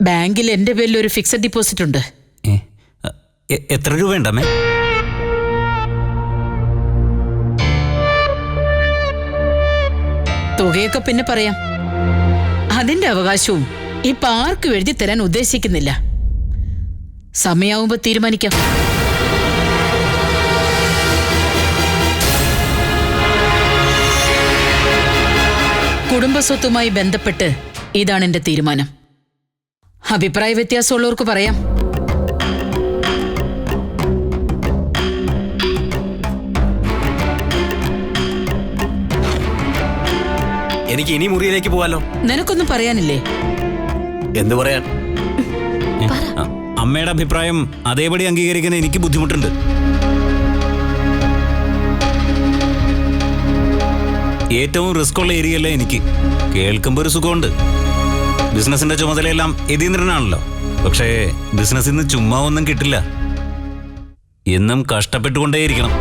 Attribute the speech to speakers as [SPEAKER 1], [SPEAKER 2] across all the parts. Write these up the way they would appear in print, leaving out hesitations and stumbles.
[SPEAKER 1] ബാങ്കിൽ എന്റെ പേരിൽ ഒരു ഫിക്സഡ് ഡിപ്പോസിറ്റ് ഉണ്ട്.
[SPEAKER 2] എത്ര രൂപ ഉണ്ടമ്മേ?
[SPEAKER 1] തുകയൊക്കെ പിന്നെ പറയാം. അതിന്റെ അവകാശവും ഇപ്പൊ ആർക്കും എഴുതി തരാൻ ഉദ്ദേശിക്കുന്നില്ല. സമയാവുമ്പോ തീരുമാനിക്കാം. കുടുംബസ്വത്തുമായി ബന്ധപ്പെട്ട് ഇതാണ് എന്റെ തീരുമാനം. അഭിപ്രായ വ്യത്യാസമുള്ളവർക്ക് പറയാം.
[SPEAKER 3] എനിക്ക് ഇനി മുറിയിലേക്ക് പോവാലോ.
[SPEAKER 1] നിനക്കൊന്നും പറയാനില്ലേ?
[SPEAKER 3] എന്തു പറയാൻ?
[SPEAKER 2] അമ്മയുടെ അഭിപ്രായം അതേപടി അംഗീകരിക്കാൻ എനിക്ക് ബുദ്ധിമുട്ടുണ്ട്. ഏറ്റവും റിസ്ക് ഉള്ള ഏരിയയല്ലേ എനിക്ക്. കേൾക്കുമ്പോൾ ഒരു സുഖമുണ്ട്. ബിസിനസിന്റെ ചുമതലയെല്ലാം യതീന്ദ്രനാണല്ലോ. പക്ഷേ ബിസിനസ്സിൽ നിന്ന് ചുമ്മാ ഒന്നും കിട്ടില്ല. എന്നും കഷ്ടപ്പെട്ടുകൊണ്ടേയിരിക്കണം.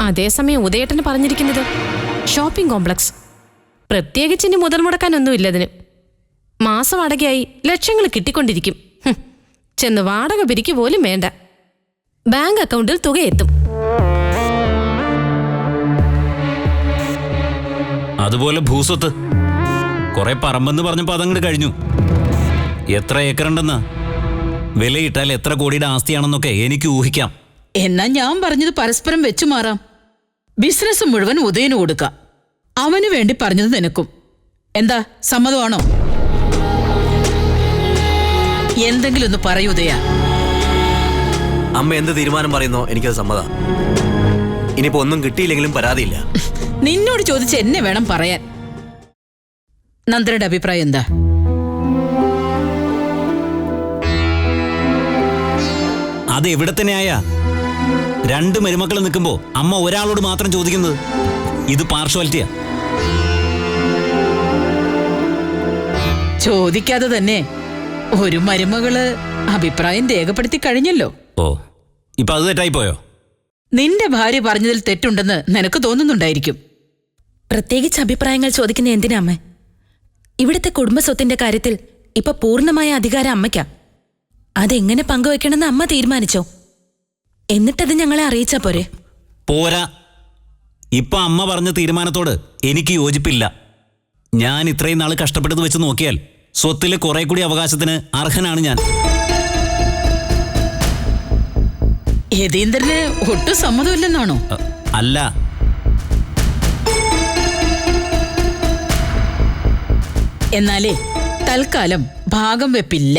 [SPEAKER 4] അതേസമയം ഉദയേട്ടന് പറഞ്ഞിരിക്കുന്നത് ഷോപ്പിംഗ് കോംപ്ലക്സ്. പ്രത്യേകിച്ച് ഇനി മുതൽ മുടക്കാനൊന്നുമില്ല അതിന്. മാസം വാടകയായി ലക്ഷങ്ങൾ കിട്ടിക്കൊണ്ടിരിക്കും. ചെന്ന് വാടക പിരിക്ക് പോലും വേണ്ട. ബാങ്ക് അക്കൗണ്ടിൽ തുക എത്തും.
[SPEAKER 2] അതുപോലെ ഭൂസ്വത്ത്. കുറെ പറമ്പെന്ന് പറഞ്ഞപ്പോ അതങ്ങോട്ട് കഴിഞ്ഞു. എത്ര ഏക്കറുണ്ടെന്ന്, വിലയിട്ടാൽ എത്ര കോടിയുടെ ആസ്തിയാണെന്നൊക്കെ എനിക്ക് ഊഹിക്കാം.
[SPEAKER 1] എന്നാ ഞാൻ പറഞ്ഞത് പരസ്പരം വെച്ചു മാറാം. ബിസിനസ് മുഴുവൻ ഉദയന് കൊടുക്കാം. അവന് വേണ്ടി പറഞ്ഞത് നിനക്കും. എന്താ, സമ്മതമാണോ? എന്തെങ്കിലും ഒന്ന് പറയൂ ഉദയ.
[SPEAKER 3] അമ്മ എന്ത് തീരുമാനം പറയുന്നോ എനിക്കത് സമ്മതം. ഇനിയിപ്പോ ഒന്നും കിട്ടിയില്ലെങ്കിലും പരാതിയില്ല.
[SPEAKER 1] നിന്നോട് ചോദിച്ച് എന്നെ വേണം പറയാൻ. നന്ദനയുടെ അഭിപ്രായം എന്താ?
[SPEAKER 2] അത് എവിടെ തന്നെയായ രണ്ട് മരുമക്കൾ നിൽക്കുമ്പോ അമ്മ ഒരാളോട് മാത്രം ചോദിക്കുന്നത്, ഇത് പാർഷ്വാലിറ്റിയാ.
[SPEAKER 1] ചോദിക്കാതെ തന്നെ ഒരു മരുമകള് അഭിപ്രായം രേഖപ്പെടുത്തി കഴിഞ്ഞല്ലോ.
[SPEAKER 2] ഓ, ഇപ്പൊ അത് തെറ്റായിപ്പോയോ?
[SPEAKER 1] നിന്റെ ഭാര്യ പറഞ്ഞതിൽ തെറ്റുണ്ടെന്ന് നിനക്ക് തോന്നുന്നുണ്ടായിരിക്കും.
[SPEAKER 5] പ്രത്യേകിച്ച് അഭിപ്രായങ്ങൾ ചോദിക്കുന്ന എന്തിനാ അമ്മ? ഇവിടുത്തെ കുടുംബസ്വത്തിന്റെ കാര്യത്തിൽ ഇപ്പൊ പൂർണ്ണമായ അധികാരം അമ്മയ്ക്കാ. അതെങ്ങനെ പങ്കുവെക്കണമെന്ന് അമ്മ തീരുമാനിച്ചോ? എന്നിട്ടത് ഞങ്ങളെ അറിയിച്ചാ പോരെ?
[SPEAKER 2] പോരാ. ഇപ്പൊ അമ്മ പറഞ്ഞ തീരുമാനത്തോട് എനിക്ക് യോജിപ്പില്ല. ഞാൻ ഇത്രയും നാൾ കഷ്ടപ്പെട്ടത് വെച്ച് നോക്കിയാൽ സ്വത്തില് കുറെ കൂടി അവകാശത്തിന് അർഹനാണ് ഞാൻ.
[SPEAKER 1] യതീന്ദ്രന് ഒട്ടും സമ്മതമില്ലെന്നാണോ?
[SPEAKER 2] അല്ല,
[SPEAKER 1] എന്നാലേ തൽക്കാലം ഭാഗം വെപ്പില്ല.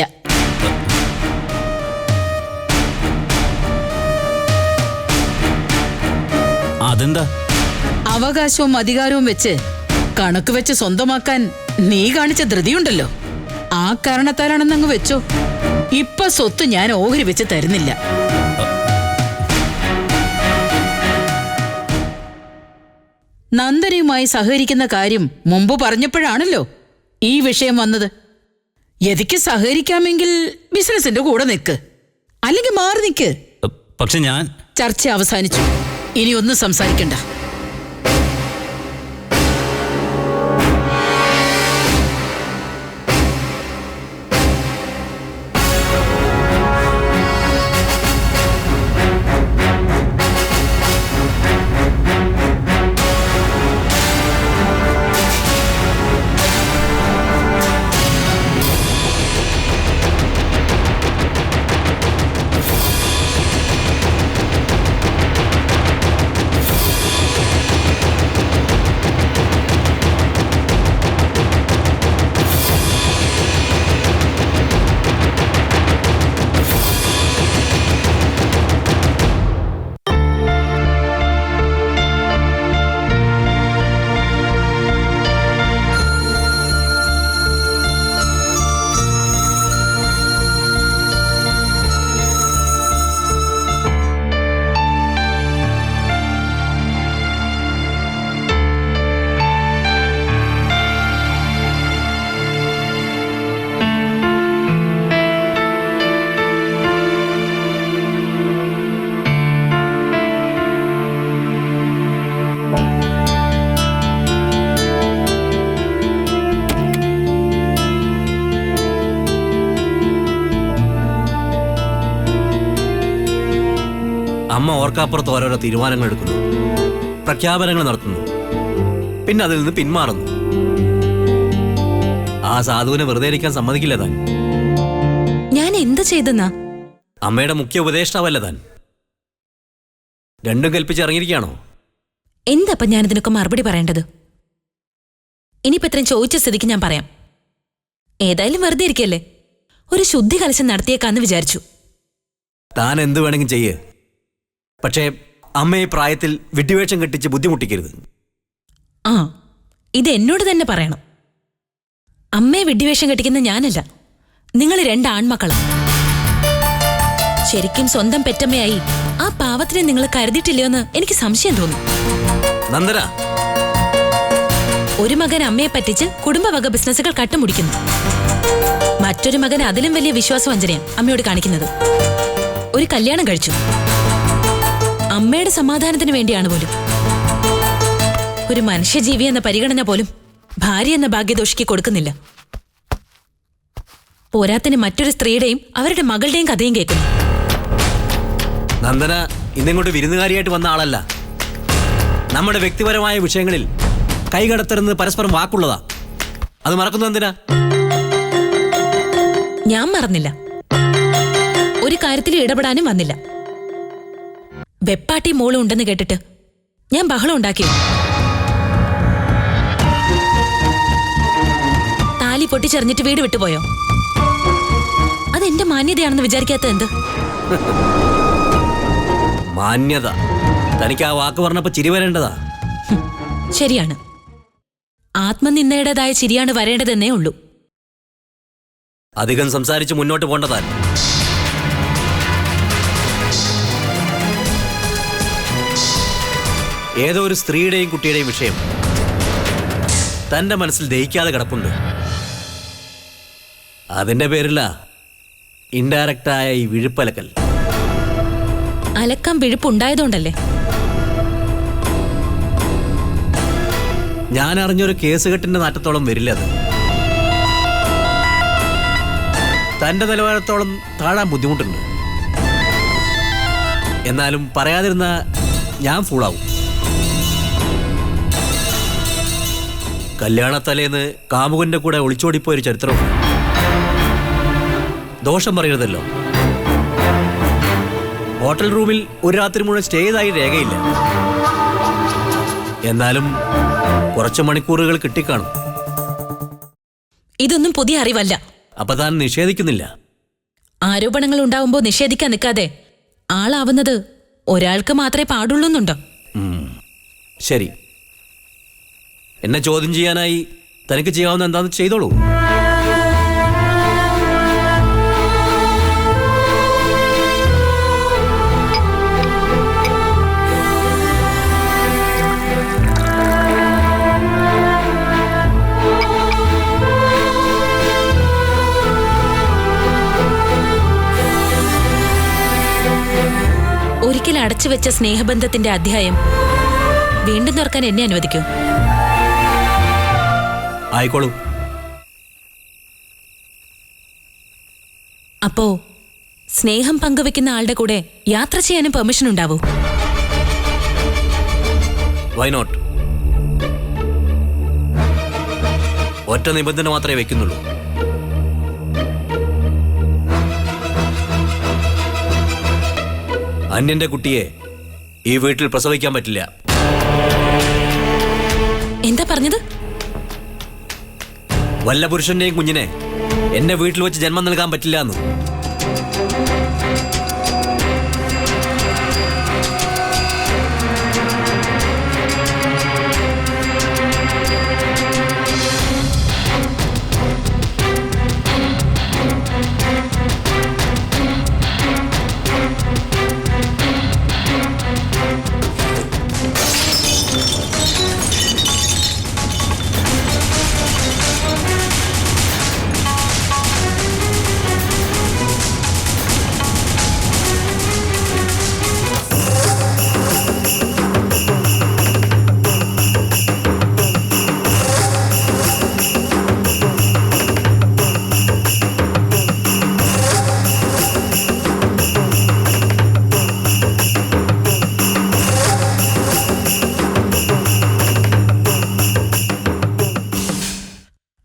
[SPEAKER 2] അതെന്താ?
[SPEAKER 1] അവകാശവും അധികാരവും വെച്ച് കണക്ക് വെച്ച് സ്വന്തമാക്കാൻ നീ കാണിച്ച ധൃതിയുണ്ടല്ലോ, ആ കാരണത്താലാണെന്നങ്ങ് വെച്ചോ. ഇപ്പൊ സ്വത്ത് ഞാൻ ഓഹരി വെച്ച് തരുന്നില്ല. നന്ദനയുമായി സഹകരിക്കുന്ന കാര്യം മുമ്പ് പറഞ്ഞപ്പോഴാണല്ലോ ഈ വിഷയം വന്നത്. യതിക്ക് സഹകരിക്കാമെങ്കിൽ ബിസിനസിന്റെ കൂടെ നിൽക്ക്, അല്ലെങ്കിൽ മാറി നിൽക്ക്.
[SPEAKER 2] പക്ഷെ ഞാൻ
[SPEAKER 1] ചർച്ച അവസാനിച്ചു. ഇനി ഒന്നും സംസാരിക്കണ്ട.
[SPEAKER 3] ഓർക്കാപ്പുറത്ത് ഓരോരോ തീരുമാനങ്ങൾ എടുക്കുന്നു, പ്രഖ്യാപനങ്ങൾ നടത്തുന്നു, പിന്നെ അതിൽ നിന്ന് പിന്മാറുന്നു. ആ സാധുവിനെ വെറുതെ ഇരിക്കാൻ സമ്മതിക്കില്ല താൻ.
[SPEAKER 5] ഞാൻ എന്ത് ചെയ്തെന്നാ?
[SPEAKER 3] അമ്മയുടെ മുഖ്യ ഉപദേഷ്ടാവല്ല താൻ. രണ്ടും കൽപ്പിച്ച് ഇറങ്ങിയിരിക്കുകയാണോ?
[SPEAKER 5] എന്താ ഞാനിതിനൊക്കെ മറുപടി പറയേണ്ടത്? ഇനിയിപ്പോ ഇത്രയും ചോദിച്ച സ്ഥിതിക്ക് ഞാൻ പറയാം. ഏതായാലും വെറുതെ ഇരിക്കല്ലേ, ഒരു ശുദ്ധി കലശം നടത്തിയേക്കാന്ന് വിചാരിച്ചു.
[SPEAKER 3] താൻ എന്ത് വേണമെങ്കിലും ചെയ്യ്, പക്ഷേ അമ്മയെ പ്രായത്തിൽ വിഡ്ഢിവേഷം കെട്ടിച്ച് ബുദ്ധിമുട്ടിക്കരുത്.
[SPEAKER 5] ആ, ഇത് എന്നോട് തന്നെ പറയണം. അമ്മയെ വിഡ്ഢിവേഷം കെട്ടിക്കുന്ന ഞാനല്ല, നിങ്ങൾ 2 ആൺമക്കളാ. ശരിക്കും സ്വന്തം പെറ്റമ്മയായി ആ പാവത്തിനെ നിങ്ങൾ കരുതിയിട്ടില്ലയോന്ന് എനിക്ക് സംശയം തോന്നും.
[SPEAKER 3] നന്ദന,
[SPEAKER 5] ഒരു മകൻ അമ്മയെ പറ്റിച്ച് കുടുംബവക ബിസിനസ്സുകൾ കട്ടുമുടിക്കുന്നു. മറ്റൊരു മകൻ അതിലും വലിയ വിശ്വാസവഞ്ചനയാണ് അമ്മയോട് കാണിക്കുന്നത്. ഒരു കല്യാണം കഴിച്ചു, അമ്മയുടെ സമാധാനത്തിന് വേണ്ടിയാണ് പോലും. ഒരു മനുഷ്യജീവി എന്ന പരിഗണന പോലും ഭാര്യ എന്ന ഭാഗ്യദോഷിക്ക് കൊടുക്കുന്നില്ല. പോരാത്തിന് മറ്റൊരു സ്ത്രീയുടെയും അവരുടെ മകളുടെയും കഥയും കേൾക്കുന്നു.
[SPEAKER 3] നന്ദന ഇന്നിങ്ങോട്ട് വിരുന്നുകാരിയായിട്ട് വന്ന ആളല്ല. നമ്മുടെ വ്യക്തിപരമായ വിഷയങ്ങളിൽ കൈകടത്തരുന്നത് പരസ്പരം വാക്കുള്ളതാ. അത് മറക്കുന്നു എന്തിനാ?
[SPEAKER 5] ഞാൻ മറന്നില്ല, ഒരു കാര്യത്തിൽ ഇടപെടാനും വന്നില്ല. വെപ്പാട്ടി മോളും ഉണ്ടെന്ന് കേട്ടിട്ട് ഞാൻ ബഹളം ഉണ്ടാക്കിയോ? താലി പൊട്ടിച്ചെറിഞ്ഞിട്ട് വീട് വിട്ടുപോയോ? അതെന്റെ മാന്യതയാണെന്ന് വിചാരിക്കാത്ത എന്ത്?
[SPEAKER 3] മാന്യത, തനിക്ക് ആ വാക്ക് പറഞ്ഞപ്പോ ചിരി വരേണ്ടതാ.
[SPEAKER 5] ശരിയാണ്, ആത്മനിന്ദയുടേതായ ചിരിയാണ് വരേണ്ടതെന്നേ ഉള്ളൂ.
[SPEAKER 3] അധികം സംസാരിച്ച് മുന്നോട്ട് പോണ്ടതാൻ. ഏതോ ഒരു സ്ത്രീയുടെയും കുട്ടിയുടെയും വിഷയം തന്റെ മനസ്സിൽ ദഹിക്കാതെ കിടപ്പുണ്ട്. അതിന്റെ പേരില്ല ഇൻഡയറക്റ്റായ ഈ വിഴുപ്പലക്കൽ.
[SPEAKER 5] അലക്കാൻ വിഴുപ്പുണ്ടായതുകൊണ്ടല്ലേ?
[SPEAKER 3] ഞാൻ അറിഞ്ഞൊരു കേസുകെട്ടിന്റെ നാറ്റത്തോളം വരില്ല അത്. തന്റെ നിലവാരത്തോളം താഴാൻ ബുദ്ധിമുട്ടുണ്ട്. എന്നാലും പറയാതിരുന്ന ഞാൻ ഫൂളാവും. കല്യാണത്തലേന്ന് കാമുകന്റെ കൂടെ ഒളിച്ചോടിപ്പോയൊരു ചരിത്രമുണ്ട്. ദോഷം പറയരുതല്ലോ. ഹോട്ടൽ റൂമിൽ ഒരു രാത്രി മുഴുവൻ സ്റ്റേ ചെയ്തായി രേഖയില്ല. എന്നാലും കുറച്ച് മണിക്കൂറുകൾ കിട്ടിക്കാണും.
[SPEAKER 5] ഇതൊന്നും പുതിയ അറിവല്ല.
[SPEAKER 3] അപ്പൊ താൻ നിഷേധിക്കുന്നില്ല?
[SPEAKER 5] ആരോപണങ്ങൾ ഉണ്ടാവുമ്പോ നിഷേധിക്കാൻ നിൽക്കാതെ ആളാവുന്നത് ഒരാൾക്ക് മാത്രമേ പാടുള്ളൂന്നുണ്ടോ?
[SPEAKER 3] ശരി, എന്നെ ചോദ്യം ചെയ്യാനായി തനിക്ക് ചെയ്യാവുന്ന എന്താന്ന് ചെയ്തോളൂ.
[SPEAKER 5] ഒരിക്കൽ അടച്ചുവെച്ച സ്നേഹബന്ധത്തിന്റെ അധ്യായം വീണ്ടും തുറക്കാൻ എന്നെ അനുവദിക്കൂ.
[SPEAKER 3] ആയിക്കോളൂ.
[SPEAKER 5] അപ്പോ സ്നേഹം പങ്കുവെക്കുന്ന ആളുടെ കൂടെ യാത്ര ചെയ്യാനും പെർമിഷൻ ഉണ്ടാവൂ?
[SPEAKER 3] Why not? ഒറ്റ നിബന്ധന മാത്രമേ വെക്കുന്നുള്ളൂ. അന്യന്റെ കുട്ടിയെ ഈ വീട്ടിൽ പ്രസവിക്കാൻ പറ്റില്ല.
[SPEAKER 5] എന്താ പറഞ്ഞത്?
[SPEAKER 3] വല്ല പുരുഷന്റെയും കുഞ്ഞിനെ എന്റെ വീട്ടിൽ വെച്ച് ജന്മം നൽകാൻ പറ്റില്ല എന്ന്.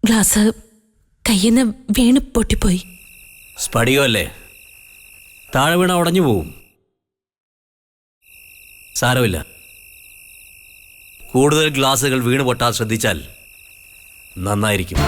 [SPEAKER 5] ഗ്ലാസ് കയ്യിന്ന് വീണ് പൊട്ടിപ്പോയി.
[SPEAKER 3] സ്പടികമല്ലേ, താഴെ വീണ ഉടഞ്ഞു പോവും. സാരമില്ല, കൂടുതൽ ഗ്ലാസുകൾ വീണ് പൊട്ടാൻ ശ്രദ്ധിച്ചാൽ നന്നായിരിക്കും.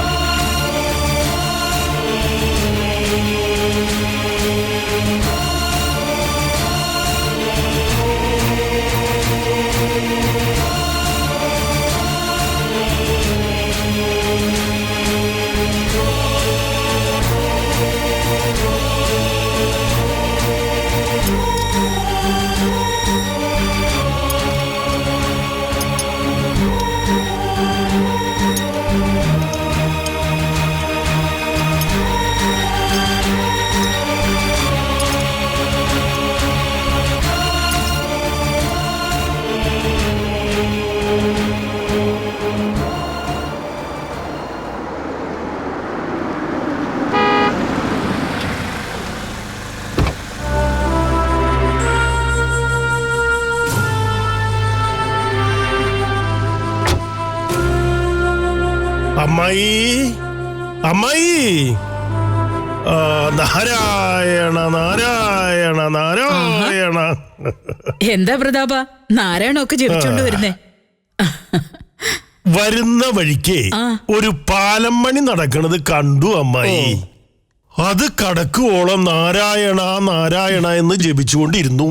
[SPEAKER 6] അമ്മായി, അമ്മായി, നാരായണ നാരായണ നാരായണ.
[SPEAKER 1] എന്താ പ്രതാപ നാരായണൊക്കെ ജപിച്ചോണ്ട് വരുന്നേ?
[SPEAKER 6] വരുന്ന വഴിക്ക് ഒരു പാലം പണി നടക്കണത് കണ്ടു അമ്മായി. അത് കടക്കുവോളം നാരായണ നാരായണ എന്ന് ജപിച്ചുകൊണ്ടിരുന്നു.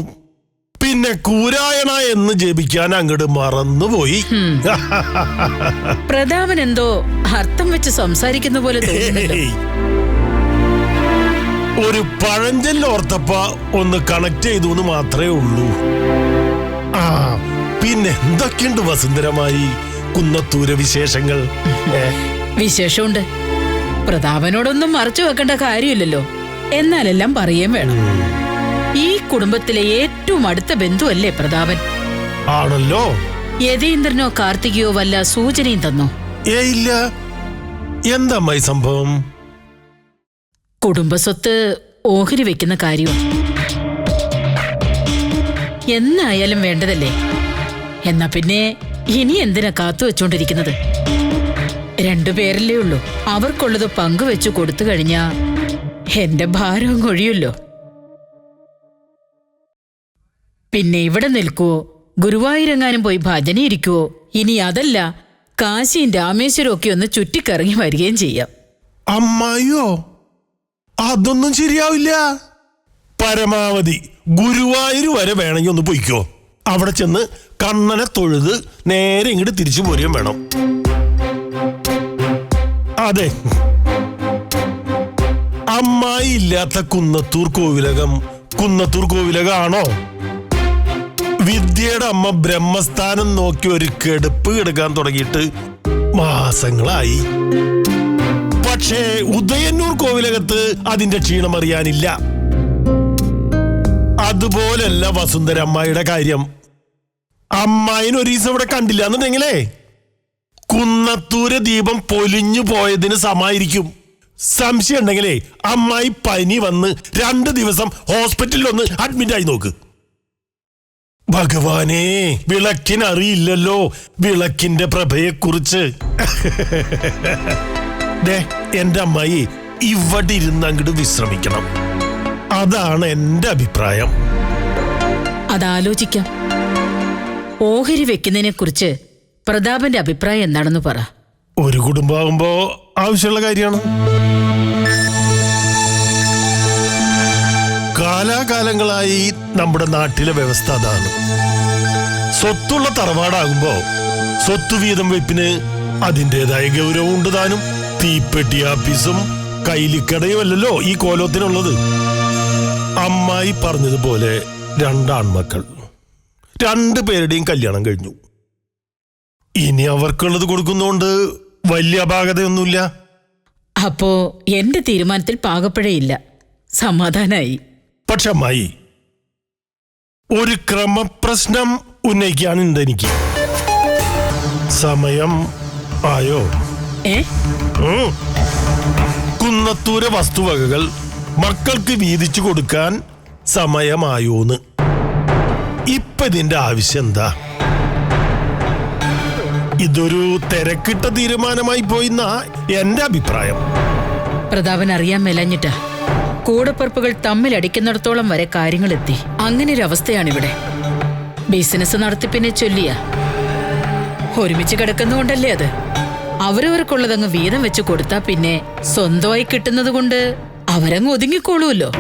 [SPEAKER 6] പിന്നെ കൂരായണ എന്ന് ജപിക്കാൻ അങ്ങോട്ട് മറന്നുപോയി.
[SPEAKER 1] പ്രതാപൻ എന്തോ അർത്ഥം വെച്ച് സംസാരിക്കുന്ന പോലെ തോന്നുന്നല്ലോ.
[SPEAKER 6] ഒരു പഴഞ്ചൊല്ലോർത്തപ്പ ഒന്ന് കണക്ട് ചെയ്തു എന്ന് മാത്രമേ ഉള്ളൂ. ആ പിന്നെ എന്തൊക്കെയുണ്ട് വസുന്ധരമായി കുന്നത്തൂര വിശേഷങ്ങൾ?
[SPEAKER 1] വിശേഷമുണ്ട്. പ്രതാപനോടൊന്നും മറച്ചു വെക്കേണ്ട കാര്യമില്ലല്ലോ. എന്നാലെല്ലാം പറയുകയും വേണം. ഈ കുടുംബത്തിലെ ഏറ്റവും അടുത്ത ബന്ധുവല്ലേ പ്രതാപൻ?
[SPEAKER 6] ആണല്ലോ.
[SPEAKER 1] യതീന്ദ്രനോ കാർത്തികയോ വല്ല സൂചനയും തന്നോ?
[SPEAKER 6] ഇല്ല. എന്താ സംഭവം?
[SPEAKER 1] കുടുംബസ്വത്ത് ഓഹരി വെക്കുന്ന കാര്യവും എന്നായാലും വേണ്ടതല്ലേ. എന്നാ പിന്നെ ഇനി എന്തിനാ കാത്തു വെച്ചോണ്ടിരിക്കുന്നത്? രണ്ടുപേരല്ലേ ഉള്ളൂ. അവർക്കുള്ളത് പങ്കുവെച്ചു കൊടുത്തു കഴിഞ്ഞാ എന്റെ ഭാരവും കൊഴിയുമല്ലോ. പിന്നെ ഇവിടെ നിൽക്കുവോ, ഗുരുവായൂരെങ്ങാനും പോയി ഭജന ഇരിക്കുവോ? ഇനി അതല്ല, കാശിയും രാമേശ്വരവും ഒക്കെ ഒന്ന് ചുറ്റിക്കറങ്ങി വരികയും ചെയ്യാം.
[SPEAKER 6] അമ്മായിയോ, അതൊന്നും ശരിയാവില്ല. പരമാവധി ഗുരുവായൂർ വരെ വേണമെങ്കിൽ ഒന്ന് പൊയ്ക്കോ. അവിടെ ചെന്ന് കണ്ണനെ തൊഴുത് നേരെ ഇങ്ങോട്ട് തിരിച്ചു പോരുകയും വേണം. അതെ, അമ്മായി ഇല്ലാത്ത കുന്നത്തൂർ കോവിലകമാണോ? വിദ്യയുടെ അമ്മ ബ്രഹ്മസ്ഥാനം നോക്കി ഒരു കെടുപ്പ് കിടക്കാൻ തുടങ്ങിയിട്ട് മാസങ്ങളായി. പക്ഷേ ഉദയന്നൂർ കോവിലകത്ത് അതിന്റെ ക്ഷീണം അറിയാനില്ല. അതുപോലല്ല വസുന്ധര അമ്മായിയുടെ കാര്യം. അമ്മായിന് ഒരു ദിവസം ഇവിടെ കണ്ടില്ല എന്നുണ്ടെങ്കിലേ കുന്നത്തൂര് ദീപം പൊലിഞ്ഞു പോയതിന് സമായിരിക്കും. സംശയം ഉണ്ടെങ്കിലേ അമ്മായി പനി വന്ന് 2 ദിവസം ഹോസ്പിറ്റലിൽ ഒന്ന് അഡ്മിറ്റ് ആയി നോക്ക്. ഭഗവാനേ, വിളക്കിനറിയില്ലല്ലോ വിളക്കിന്റെ പ്രഭയെക്കുറിച്ച്. എന്റെ അമ്മായി ഇവിടെ ഇരുന്ന് അങ്ങോട്ട് വിശ്രമിക്കണം. അതാണ് എന്റെ അഭിപ്രായം.
[SPEAKER 1] അതാലോചിക്കാം. ഓഹരി വെക്കുന്നതിനെ കുറിച്ച് പ്രതാപന്റെ അഭിപ്രായം എന്താണെന്ന് പറ.
[SPEAKER 6] ഒരു കുടുംബമാകുമ്പോ ആവശ്യമുള്ള കാര്യമാണ്. കാലാകാലങ്ങളായി നമ്മുടെ നാട്ടിലെ വ്യവസ്ഥ അതാണ്. സ്വത്തുള്ള തറവാടാകുമ്പോ സ്വത്ത് വീതം വെപ്പിന് അതിൻ്റെതായ ഗൗരവം ഉണ്ട് താനും. തീപ്പെട്ടി ആപ്പീസും കൈലിക്കടയും അല്ലല്ലോ ഈ കോലത്തിനുള്ളത്. അമ്മായി പറഞ്ഞതുപോലെ 2 ആൺമക്കൾ, 2 പേരുടെയും കല്യാണം കഴിഞ്ഞു. ഇനി അവർക്കുള്ളത് കൊടുക്കുന്നോണ്ട് വലിയ അപാകതയൊന്നുമില്ല.
[SPEAKER 1] അപ്പോ എന്റെ തീരുമാനത്തിൽ പാകപ്പിഴയില്ല. സമാധാനായി.
[SPEAKER 6] പക്ഷെ അമ്മായി, ഒരു ക്രമപ്രശ്നം ഉന്നയിക്കാനുണ്ട് എനിക്ക്. സമയം ആയോ? കുന്നത്തൂരെ വസ്തുവകകൾ മക്കൾക്ക് വീതിച്ചു കൊടുക്കാൻ സമയമായോന്ന്. ഇപ്പൊ ഇതിന്റെ ആവശ്യം എന്താ? ഇതൊരു തിരക്കിട്ട തീരുമാനമായി പോയിന്ന എന്റെ അഭിപ്രായം.
[SPEAKER 1] പ്രതാപൻ അറിയാൻ മേലഞ്ഞിട്ടാ കൂടപ്പുറപ്പുകൾ തമ്മിലടിക്കുന്നിടത്തോളം വരെ കാര്യങ്ങൾ എത്തി. അങ്ങനെ ഒരു അവസ്ഥയാണിവിടെ. ബിസിനസ് നടത്തിപ്പിനെ ചൊല്ലിയ ഒരുമിച്ച് കിടക്കുന്നതുകൊണ്ടല്ലേ അത്. അവരവർക്കുള്ളതങ്ങ് വീതം വെച്ച് കൊടുത്താ പിന്നെ സ്വന്തമായി കിട്ടുന്നത് കൊണ്ട് അവരങ്ങ് ഒതുങ്ങിക്കോളൂല്ലോ.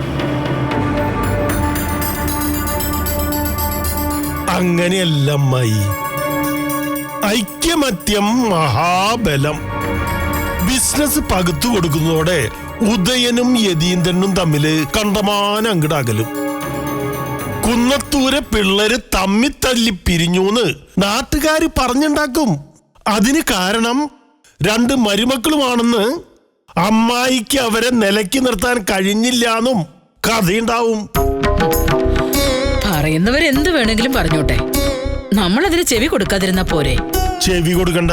[SPEAKER 6] അങ്ങനെയല്ല അമ്മായി. ഐക്യമത്യം മഹാബലം. ബിസിനസ് പകുത്തു കൊടുക്കുന്നതോടെ ഉദയനും യതീന്ദ്രനും തമ്മില് കണ്ടമാനം അങ്ങടാകലും. കുന്നത്തൂരെ പിള്ളേര് തമ്മിത്തല്ലി പിരിഞ്ഞൂന്ന് നാട്ടുകാര് പറഞ്ഞുണ്ടാക്കും. അതിന് കാരണം 2 മരുമക്കളുമാണെന്ന്. അമ്മായിക്ക് അവരെ നിലയ്ക്ക് നിർത്താൻ കഴിഞ്ഞില്ലാന്നും കഥയുണ്ടാവും.
[SPEAKER 1] പറയുന്നവരെന്ത് വേണമെങ്കിലും പറഞ്ഞോട്ടെ, നമ്മളതിന് ചെവി കൊടുക്കാതിരുന്ന പോരെ.
[SPEAKER 6] ചെവി കൊടുക്കണ്ട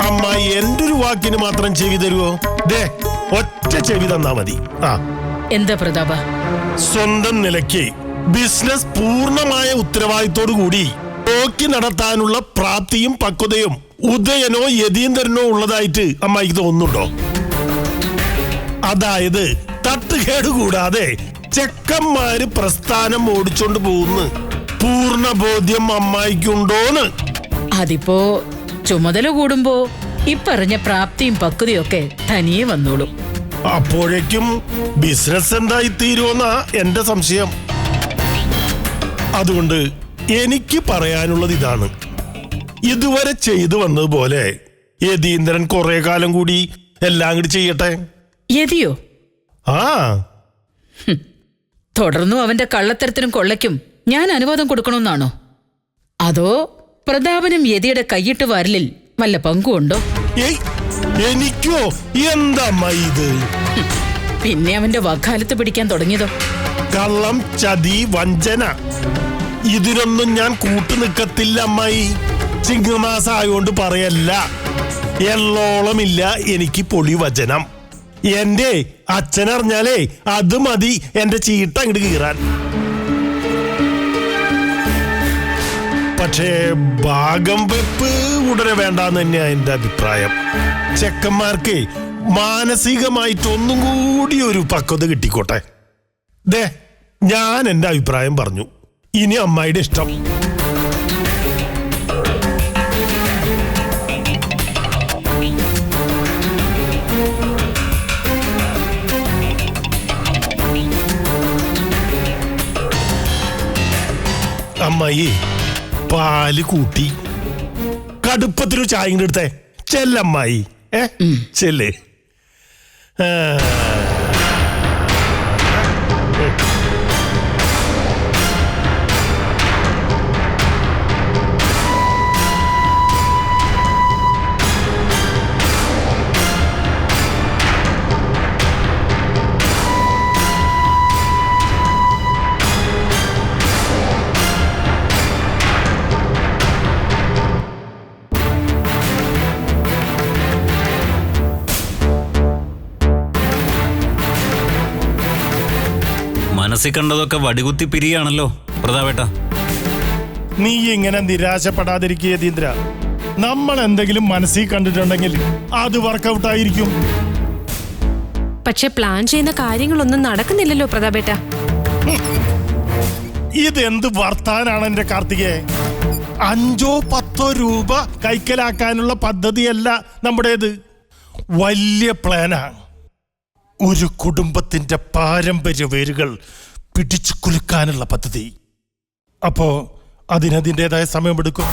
[SPEAKER 6] അമ്മായി. എന്റെ ഒരു വാക്കിന് മാത്രം ചെവി തരുവോ? ദേ ഒറ്റ ചെവി തന്നാ മതി.
[SPEAKER 1] എന്താ പ്രതാപ?
[SPEAKER 6] സ്വന്തം നിലയ്ക്ക് ബിസിനസ് പൂർണ്ണമായ ഉത്തരവാദിത്തോടു കൂടി നോക്കി നടത്താനുള്ള പ്രാപ്തിയും പക്വതയും ഉദയനോ യതീന്ദ്രനോ ഉള്ളതായിട്ട് അമ്മായിക്ക് തോന്നുന്നുണ്ടോ? അതായത് തട്ടുകേട് കൂടാതെ ചെക്കന്മാര് പ്രസ്ഥാനം ഓടിച്ചോണ്ട് പോകുന്നു പൂർണ്ണ ബോധ്യം അമ്മായിക്കുണ്ടോന്ന്?
[SPEAKER 1] അതിപ്പോ ചുമതല കൂടുമ്പോ ഇപ്പറഞ്ഞ പ്രാപ്തിയും പക്വതയും ഒക്കെ തനിയെ വന്നോളും.
[SPEAKER 6] അപ്പോഴേക്കും ബിസിനസ് എന്തായി തീരുമെന്നാ എന്റെ സംശയം. അതുകൊണ്ട് എനിക്ക് പറയാനുള്ളത് ഇതാണ്. ഇതുവരെ ചെയ്തു വന്നതുപോലെ യതീന്ദ്രൻ കുറെ കാലം കൂടി എല്ലാം കൂടി ചെയ്യട്ടെ.
[SPEAKER 1] യതിയോ?
[SPEAKER 6] ആ
[SPEAKER 1] തുടർന്നും അവന്റെ കള്ളത്തരത്തിനും കൊള്ളയ്ക്കും ഞാൻ അനുവാദം കൊടുക്കണമെന്നാണോ? അതോ പ്രതാപനും യതിയുടെ കൈയിട്ട് വരലിൽ വല്ല പങ്കുണ്ടോ?
[SPEAKER 6] ഏയ് എനിക്കോ? എന്താ ഇത്?
[SPEAKER 1] പിന്നെ അവന്റെ വക്കാലത്ത് പിടിക്കാൻ തുടങ്ങിയതോ?
[SPEAKER 6] കള്ളം, ചതി, വഞ്ചന, ഇതിനൊന്നും ഞാൻ കൂട്ടു നിൽക്കത്തില്ല അമ്മായി. ചിങ്ങമാസം ആയോണ്ട് പറയല്ല. എള്ളോളമില്ല എനിക്ക് പൊളി വചനം. എന്റെ അച്ഛനറിഞ്ഞാലേ അത് മതി എന്റെ ചീട്ട അങ്ങോട്ട് കീറാൻ. പക്ഷേ ഭാഗം വെപ്പ് ഉടനെ വേണ്ടാന്ന് തന്നെയാ എന്റെ അഭിപ്രായം. ചെക്കന്മാർക്ക് മാനസികമായിട്ട് ഒന്നും കൂടി ഒരു പക്വത കിട്ടിക്കോട്ടെ. ദേ ഞാൻ എന്റെ അഭിപ്രായം പറഞ്ഞു. ഇനി അമ്മായിയുടെ ഇഷ്ടം. അമ്മായി പാല് കൂട്ടി കടുപ്പത്തിലൊരു ചായ എടുത്തേ. ചെല്ലമ്മായി. ചെല്ലേ.
[SPEAKER 2] മനസ്സിൽ കണ്ടതൊക്കെ വടികുത്തി പിരിയാണല്ലോ പ്രതാപേട്ട.
[SPEAKER 6] നീ ഇങ്ങനെ നിരാശപ്പെടാതിരിക്കുക യതീന്ദ്ര. നമ്മൾ എന്തെങ്കിലും മനസ്സിൽ കണ്ടിട്ടുണ്ടെങ്കിൽ അത് വർക്കൗട്ട് ആയിരിക്കും.
[SPEAKER 4] പക്ഷെ പ്ലാൻ ചെയ്യുന്ന കാര്യങ്ങളൊന്നും നടക്കുന്നില്ലല്ലോ പ്രതാപേട്ട.
[SPEAKER 6] ഇതെന്ത് വർത്താനാണ് എന്റെ കാർത്തികേ? 5-10 രൂപ കൈക്കലാക്കാനുള്ള പദ്ധതിയല്ല നമ്മുടേത്. വലിയ പ്ലാനാണ്. ഒരു കുടുംബത്തിന്റെ പാരമ്പര്യ വേരുകൾ പിടിച്ചു കുലുക്കാനുള്ള പദ്ധതി. അപ്പോ അതിനതിൻ്റെതായ സമയമെടുക്കും.